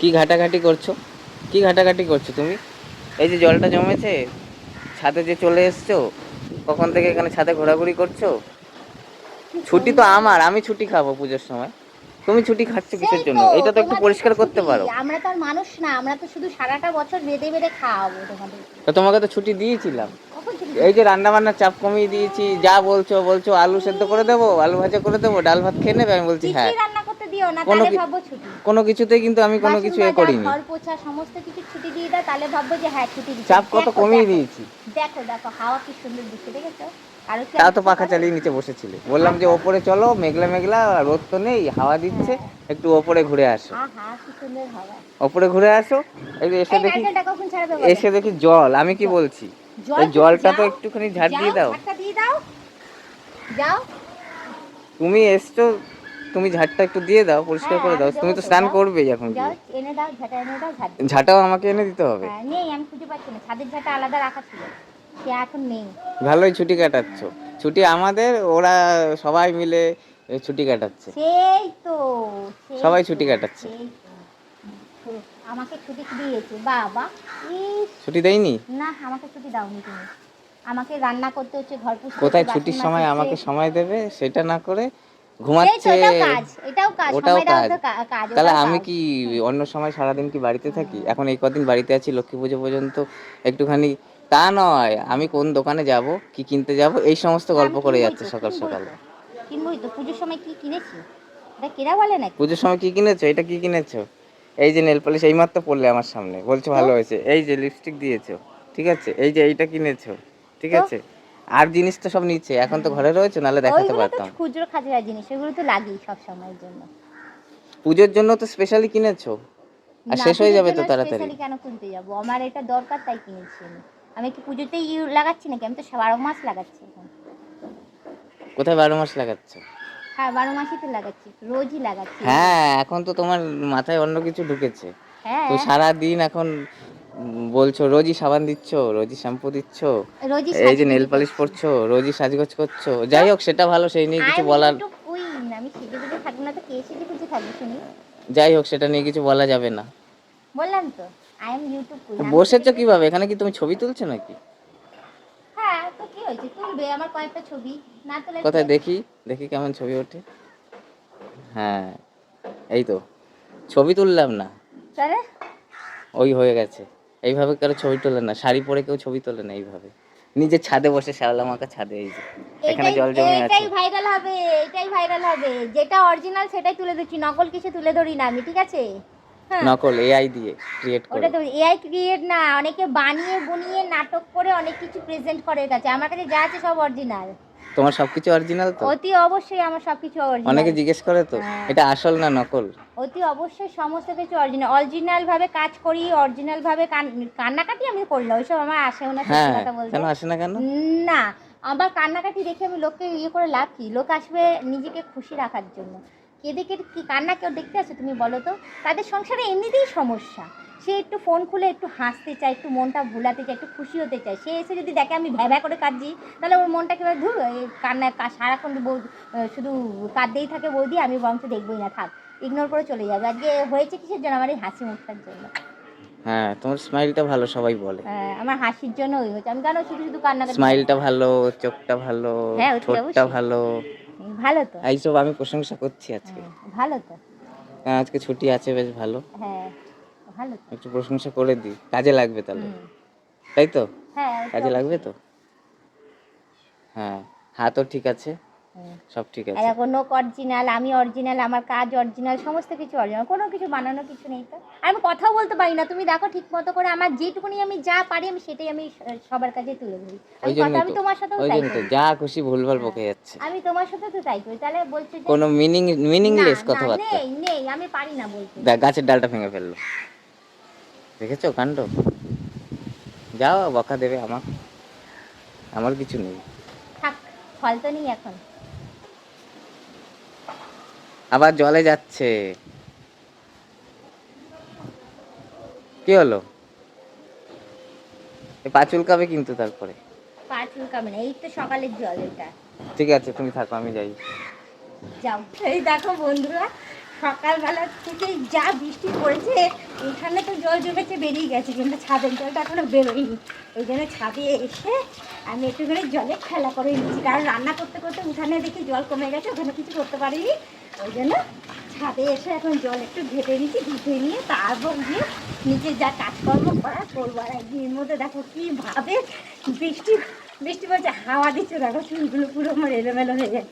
কি ঘাটাঘাটি করছো? কি ঘাটাঘাটি করছো তুমি? এই যে জলটা জমেছে, ছাদে যে চলে এসছো, কখন থেকে এখানে ছাদে ঘোরাঘুরি করছো? কি ছুটি তো বলবো? আমার, আমি ছুটি খাবো পুজোর সময়। তুমি ছুটি খাচ্ছ সেই কিসের জন্য? তো, এটা তো একটু তোমাদের তো পরিষ্কার করতে ছুটি। পারো। আমরা তো আর মানুষ না, আমরা তো শুধু সারাটা বছর বেঁধে বেঁধে খাওয়াবো তোমাদেরকে। তো তোমাকে তো ছুটি দিয়েছিলাম। কখন ছুটি এই যে দিয়েছি? রান্না বান্নার চাপ কমিয়ে দিয়েছি, যা বলছো বলছো আলু সেদ্ধ করে দেবো, আলু ভাজা করে দেবো, ডাল ভাত খেয়ে নেবে, আমি বলছি হ্যাঁ। খিচড়ি রান্না করতে দিও না, কোনো তাহলে কি ভাববো ছুটি। কোনো কিছুতেই কিন্তু আমি কোনো বাসন কিছু মাজা, করিনি। ঘর পোছা সমস্ত কিছু ছুটি দিয়ে দাও, তাহলে ভাববো যে হ্যাঁ ছুটি দিচ্ছে। চাপ কত দেখো কমিয়ে দেখো দিয়েছি। দেখো দেখো হাওয়া কি সুন্দর দিচ্ছে, দেখেছো? কারো কি আর তাও তো ইচ্ছা পাখা করে? চালিয়ে নিচে বসেছিলে, বললাম যে ওপরে চলো, মেঘলা মেঘলা, রোদ তো নেই, হাওয়া দিচ্ছে, হ্যাঁ। একটু ওপরে ঘুরে আসো। আহা কি সুন্দর হাওয়া। ওপরে ঘুরে আসো। এই যে এসে এই দেখি, নারকেলটা কখন ছাড়াবে বলো? এসে দেখি জল, আমি কি জল, বলছি, জল এই তুমি জলটা তো যাও, একটুখানি ঝাড় যাও দিয়ে দাও। ঝাড়টা দিয়ে দাও, যাও। তুমি এসছো, তুমি ঝাড়টা একটু দিয়ে দাও, পরিষ্কার হ্যাঁ করে আমি দাও, দেবো তুমি তো তো, স্নান যাও। করবেই এখন যাও গিয়ে। এনে দাও, ঝাঁটা এনে দাও, ঝাড় দিয়ে দাও। ঝাঁটাও আমাকে এনে দিতে হবে। হ্যাঁ নেই, আমি খুঁজে পাচ্ছি না, ছাদের ঝাঁটা আলাদা রাখা ছিল, সে এখন নেই। ভালোই ছুটি কাটাচ্ছ। ছুটি আমাদের, ওরা সবাই মিলে ছুটি কাটাচ্ছে। সেই তো, সেই সবাই তো, ছুটি কাটাচ্ছে। সেই তো। আমাকে ছুটি দিয়েছে বাবা। ইস, ছুটি দেয়নি? না আমাকে ছুটি দাওনি তুমি। আমাকে রান্না করতে হচ্ছে, ঘর পুছতে হচ্ছে, কোথায় বাসন ছুটির মাজতে সময় হচ্ছে। আমাকে সময় দেবে, সেটা না করে সেই তো, ঘুমাচ্ছে। এটাও কাজ, এটাও কাজ, ওটাও সময় দেওয়া কাজ। তো কাজ, তাহলে ওটাও আমি কাজ। কি হুম, অন্য সময় সারাদিন কি বাড়িতে থাকি? হুম। এখন এই কদিন বাড়িতে আছি, লক্ষ্মী পুজো পর্যন্ত একটুখানি, তা নয় আমি কোন দোকানে যাব, কি কিনতে যাব, এই সমস্ত হ্যাঁ গল্প আমি করে কিনবই যাচ্ছে তো, সকাল কিনবই সকাল। তো, কিনবই তো। পুজোর সময় কি কিনেছি এটা কেনা বলে নাকি? পুজোর সময় কি কিনেছো? এটা কি কিনেছো? এই যে নেল পলিশ এইমাত্র পড়লে আমার সামনে, বলছো তো, ভালো হয়েছে। এই যে লিপস্টিক দিয়েছো, ঠিক আছে, এই যে এইটা কিনেছো, ঠিক তো আছে। আর জিনিস তো সব নিচে, এখন তো ঘরে রয়েছে, নাহলে দেখাতে ওইগুলো তো পারতাম। খুচরো খাজরা জিনিস, ওইগুলো তো লাগেই সব সময়ের জন্য। পুজোর জন্য তো স্পেশালি কিনেছো, আর না শেষ হয়ে পুজোর যাবে জন্য তো তাড়াতাড়ি। স্পেশালি কেন কিনতে যাবো, আমার এটা দরকার তাই কিনেছি আমি। আমি কি পুজোতেই লাগাচ্ছি নাকি? আমি তো 12 মাস লাগাচ্ছি এখন। কোথায় 12 মাস লাগাচ্ছ? হ্যাঁ 12 মাসই তো লাগাচ্ছি, রোজই লাগাচ্ছি রোজ। হ্যাঁ, এখন তো তোমার মাথায় অন্য কিছু ঢুকেছে। তো হ্যাঁ সারা দিন এখন বলছো রোজই সাবান দিচ্ছ, রোজই শ্যাম্পু দিচ্ছ, রোজই এই যে নেল সাজুগুজু পালিশ করছি। পরছো, রোজই সাজগোজ করছো, তো যাই হোক সেটা ভালো, সেই নিয়ে আই কিছু এম বলার, ইউটিউব কুইন, আমি সেজে গুজে থাকবো না তো কে সেজে গুজে থাকবে শুনি? যাই হোক সেটা নিয়ে কিছু বলা যাবে না। বললাম তো, আই এম ইউটিউব তো কুইন, আমি সেজে বসেছো গুজে কিভাবে? থাকবো। এখানে কি তুমি ছবি তুলছো নাকি? হ্যাঁ তো কি হয়েছে, তুলবে আমার কয়েকটা ছবি, না তোলার কি কোথায় আছে? দেখি, দেখি কেমন ছবি ওঠে। হ্যাঁ, এই তো, ছবি তুললাম না, তাহলে ওই হয়ে গেছে। এইভাবে কারো ছবি তোলে না, শাড়ি পরে কেউ ছবি তোলে না এইভাবে। নিজের ছাদে বসে, শ্যাওলা মাখা ছাদে, এই যে এখানে এটাই, জল জমে আছে। এটাই ভাইরাল হবে, এটাই ভাইরাল হবে। যেটা অরিজিনাল সেটাই তুলে ধরছি, নকল কিছু তুলে ধরি না আমি, ঠিক আছে? হ্যাঁ, নকল এআই দিয়ে ক্রিয়েট ওটা করে। তো এআই ক্রিয়েট না, অনেকে বানিয়ে বুনিয়ে নাটক করে অনেক কিছু প্রেজেন্ট করে এর কাছে। আমার কাছে যা আছে সব অরিজিনাল। তোমার সবকিছু অরিজিনাল তো? অতি অবশ্যই আমার সব কিছু অরিজিনাল। অনেকে জিজ্ঞেস করে তো, হ্যাঁ, এটা আসল না নকল। অতি অবশ্যই সমস্ত কিছু অরিজিনাল, অরিজিনাল ভাবে কাজ করি, অরিজিনাল ভাবে কান্নাকাটি আমি করি না, ওইসব আমার আসেও না সত্যি হ্যাঁ, কথা বলতে। কেন আসে না কেন? না, আবার কান্নাকাটি দেখে আমি লোককে ইয়ে করে লাভ কি? লোক আসবে নিজেকে খুশি রাখার জন্য। কেঁদে কেঁদে কি কান্না কেউ দেখতে আসে তুমি বলো তো? তাদের সংসারে এমনিতেই সমস্যা। সে একটু ফোন খুলে একটু হাসতে চায়, একটু মনটা ভোলাতে চায়, একটু খুশি হতে চায়। সে এসে যদি দেখে আমি ভ্যা ভ্যা করে কাঁদছি, তাহলে ওর মনটা কীভাবে ধুর, এই কান্না সারাক্ষণ শুধু কাঁদতেই থাকে বৌদি, আমি বরঞ্চ দেখবই না, থাক, ইগনোর করে চলে যাবে। আজকে হয়েছে কিসের জন্য? আমার এই হাসি মুখটার জন্য। হ্যাঁ, তোমার স্মাইলটা ভালো, সবাই বলে। আমার হাসির জন্য ওই হচ্ছে, আমি কেন শুধু শুধু কান্নাকাটি করবো? স্মাইলটা ভালো, চোখটা ভালো, হ্যাঁ অতি ঠোঁটটা অবশ্যই। ভালো, ভালো তো। এইসব আমি প্রশংসা করছি আজকে। হ্যাঁ ভালো তো। আজকে ছুটি আছে, বেশ ভালো। হ্যাঁ ভালো তো। একটু প্রশংসা করে দিই, কাজে লাগবে তাহলে, হুম। তাই তো? হ্যাঁ অতি কাজে লাগবে অবশ্যই। তো? হ্যাঁ, হাতও ঠিক আছে, হুম। সব ঠিক আর আছে। এখন লোক অরিজিনাল, আমি অরিজিনাল, আমার কাজ অরিজিনাল, সমস্ত কিছু অরিজিনাল, কোনো কিছু বানানো কিছু নেই তো। আর আমি কথাও বলতে পারি না, তুমি দেখো ঠিক মতো করে, আমার যেটুকুনি আমি যা পারি আমি সেটাই আমি সবার কাছে তুলে ধরি। ওই আমি কথা, জন্যই আমি তো, তোমার সাথেও ওই তাই জন্য তো করি। যা খুশি ভুলভাল হ্যাঁ বকে যাচ্ছে। আমি তোমার সাথে তো তাই করি, তাহলে বলছো যে কোনো না মিনিংলেস না কথাবার্তা। নেই নেই, আমি পারি না বলতে। দেখ, গাছের ডালটা ভেঙে ফেললো, দেখেছো কাণ্ড? যাও, বকা দেবে আমার, আমার কিছু নেই। থাক, ফল তো নেই এখন। আবার জলে যাচ্ছে, কি হলো? পা চুলকাবে কিন্তু তারপরে। পা চুলকাবে না, এই তো সকালের জল এটা। ঠিক আছে, তুমি থাকো, আমি যাই। যাও। এই দেখো বন্ধুরা, সকালবেলা থেকে যা বৃষ্টি পড়েছে এখানে তো জল জমেছে বেরিয়ে গেছে, কিন্তু ছাদের জলটা এখনো বেরোয়নি। ওই জন্য ছাদে এসে আমি একটুখানি জলে খেলা করে নিচ্ছি, কারণ রান্না করতে করতে উঠানে দেখি জল কমে গেছে, ওখানে কিছু করতে পারিনি। ওই জন্য ছাদে এসে এখন জল একটু ঘেটে নিচ্ছি, ঘুটে নিয়ে তারপর গিয়ে নিজের যা কাজকর্ম করা করবো। আর একদিনের মধ্যে দেখো কীভাবে বৃষ্টি বৃষ্টি বলছে, হাওয়া দিচ্ছে, দেখো চুলগুলো পুরো আমার এলোমেলো হয়ে যায়।